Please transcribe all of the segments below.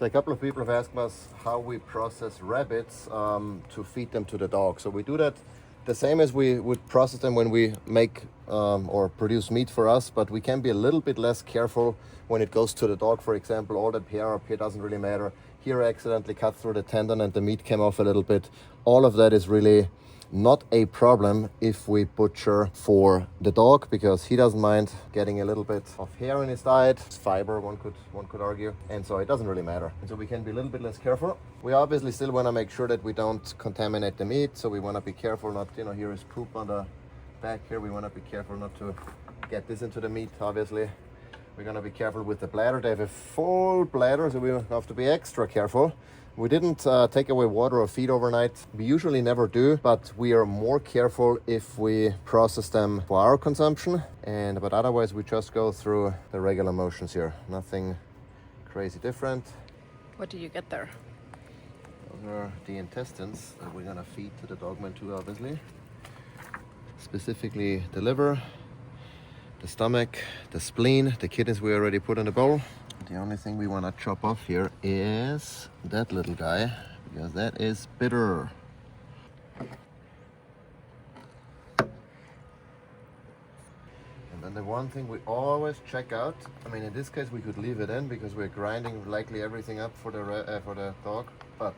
A couple of people have asked us how we process rabbits to feed them to the dog. So we do that the same as we would process them when we make or produce meat for us, but we can be a little bit less careful when it goes to the dog. For example, all that hair up here doesn't really matter. Here I accidentally cut through the tendon and the meat came off a little bit. All of that is really not a problem if we butcher for the dog, because he doesn't mind getting a little bit of hair in his diet. It's fiber, one could argue, and so it doesn't really matter. And so we can be a little bit less careful. We obviously still want to make sure that we don't contaminate the meat, so we want to be careful not, here is poop on the back here. We want to be careful not to get this into the meat, obviously. We're going to be careful with the bladder. They have a full bladder, so we have to be extra careful. We didn't take away water or feed overnight. We usually never do, but we are more careful if we process them for our consumption. But otherwise, we just go through the regular motions here. Nothing crazy different. What do you get there? Those are the intestines that we're gonna feed to the dogman too, obviously. Specifically the liver, the stomach, the spleen, the kidneys we already put in the bowl. The only thing we want to chop off here is that little guy, because that is bitter. And then the one thing we always check out, in this case we could leave it in because we're grinding likely everything up for the dog, but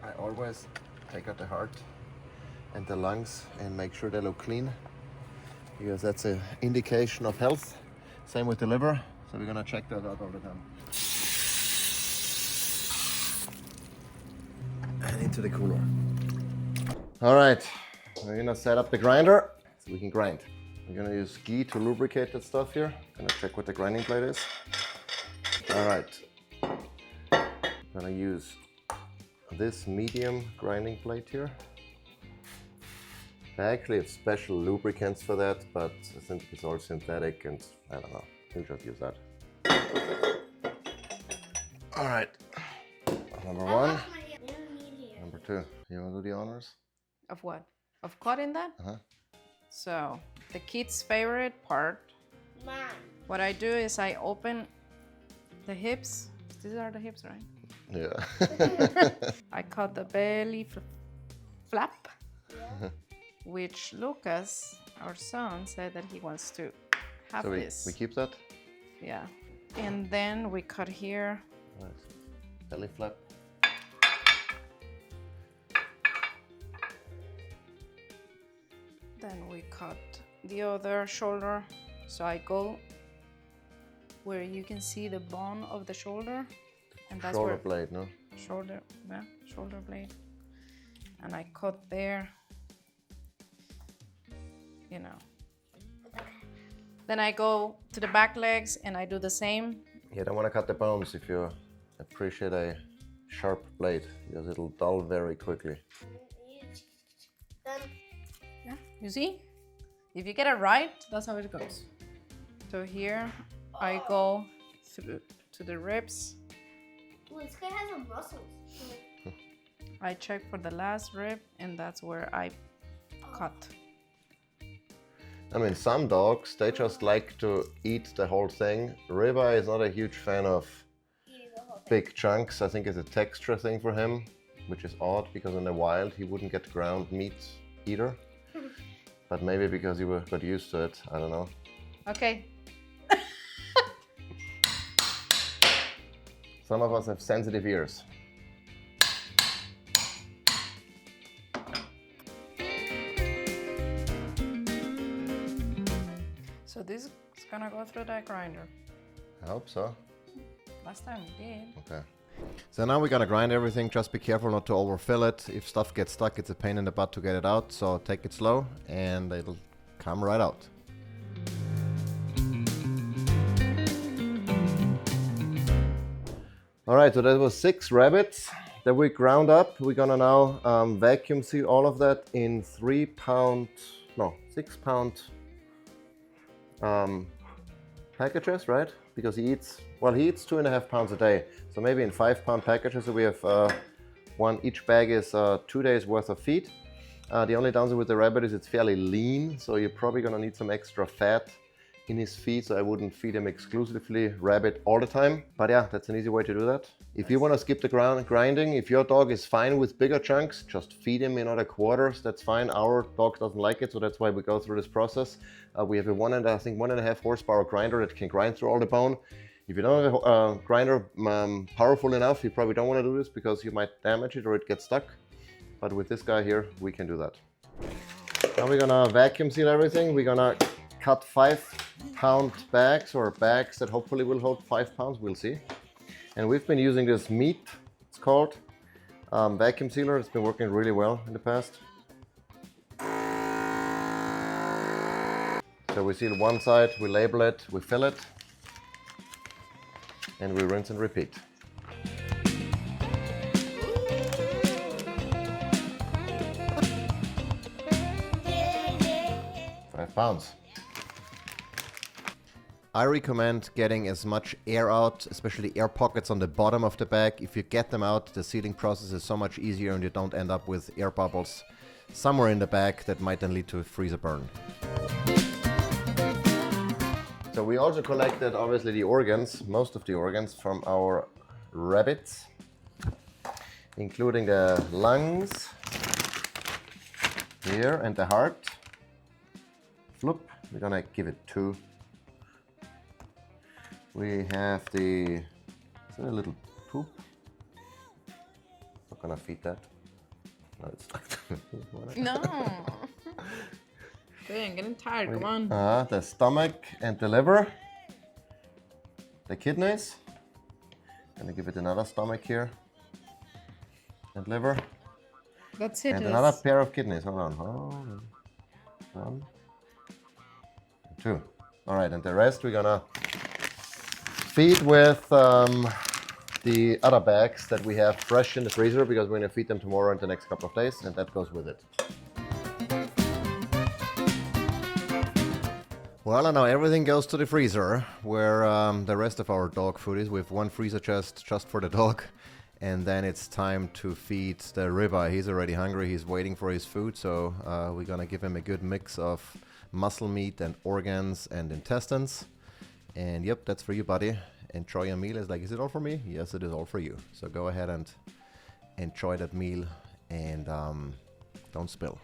I always take out the heart and the lungs and make sure they look clean, because that's an indication of health. Same with the liver. So we're gonna check that out all the time. And into the cooler. All right, we're gonna set up the grinder so we can grind. We're gonna use ghee to lubricate that stuff here. Gonna check what the grinding plate is. All right, gonna use this medium grinding plate here. I actually have special lubricants for that, but I think it's all synthetic and I don't know. We'll just use that. All right, number one. Number two, you want to do the honors? Of what? Of cutting that? Uh-huh. So, the kid's favorite part. Mine. What I do is I open the hips. These are the hips, right? Yeah. I cut the belly flap, which Lucas, our son, said that he wants to have so this. we keep that? Yeah. And then we cut here. Nice. Belly flap. Then we cut the other shoulder. So I go where you can see the bone of the shoulder. And that's shoulder where blade, no? Shoulder blade. And I cut there. Then I go to the back legs and I do the same. You don't want to cut the bones if you appreciate a sharp blade, because it'll dull very quickly. Yeah, you see? If you get it right, that's how it goes. So here I go through to the ribs. Well, this guy has some muscles. I check for the last rib and that's where I cut. Some dogs, they just like to eat the whole thing. Ribeye is not a huge fan of big chunks. I think it's a texture thing for him, which is odd because in the wild he wouldn't get ground meat either. But maybe because he got used to it, I don't know. Okay. Some of us have sensitive ears. So this is gonna go through that grinder. I hope so. Last time we did. Okay. So now we're gonna grind everything. Just be careful not to overfill it. If stuff gets stuck, it's a pain in the butt to get it out. So take it slow and it'll come right out. All right, so that was 6 rabbits that we ground up. We're gonna now vacuum seal all of that in 6 pound packages, right? Because he eats 2.5 pounds a day. So maybe in 5 pound packages. So we have each bag is 2 days worth of feed. The only downside with the rabbit is it's fairly lean. So you're probably gonna need some extra fat in his feed, so I wouldn't feed him exclusively rabbit all the time. But yeah, that's an easy way to do that. If you want to skip the grinding, if your dog is fine with bigger chunks, just feed him in other quarters. That's fine. Our dog doesn't like it, so that's why we go through this process. We have a 1.5 horsepower grinder that can grind through all the bone. If you don't have a grinder powerful enough, you probably don't want to do this because you might damage it or it gets stuck. But with this guy here, we can do that. Now we're gonna vacuum seal everything. We're gonna cut 5-pound bags, or bags that hopefully will hold 5 pounds, we'll see. And we've been using this meat, it's called, vacuum sealer. It's been working really well in the past. So we seal one side, we label it, we fill it, and we rinse and repeat. 5 pounds. I recommend getting as much air out, especially air pockets on the bottom of the bag. If you get them out, the sealing process is so much easier and you don't end up with air bubbles somewhere in the bag that might then lead to a freezer burn. So we also collected obviously the organs, most of the organs from our rabbits, including the lungs here and the heart. Floop, we're gonna give it 2. We have the, is that a little poop? Not gonna feed that. No, it's not. No. Okay, I'm getting tired. Come on. The stomach and the liver. The kidneys. Gonna give it another stomach here. And liver. That's it. And another pair of kidneys. Hold on. Hold on. 1, 2. All right, and the rest we're gonna feed with the other bags that we have fresh in the freezer, because we're gonna feed them tomorrow and the next couple of days, and that goes with it. Well, and now everything goes to the freezer, where the rest of our dog food is. We have one freezer chest just for the dog, and then it's time to feed the ribeye. He's already hungry, he's waiting for his food, so we're gonna give him a good mix of muscle meat and organs and intestines. And yep, that's for you, buddy. Enjoy your meal. It's like, is it all for me? Yes, it is all for you. So go ahead and enjoy that meal, and don't spill.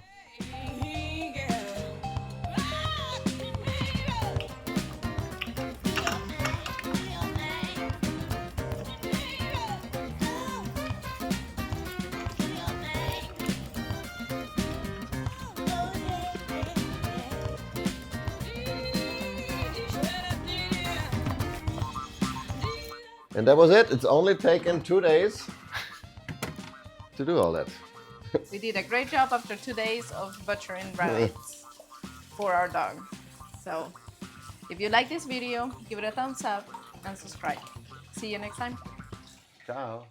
And that was it. It's only taken 2 days to do all that. We did a great job after 2 days of butchering rabbits for our dog. So if you like this video, give it a thumbs up and subscribe. See you next time. Ciao.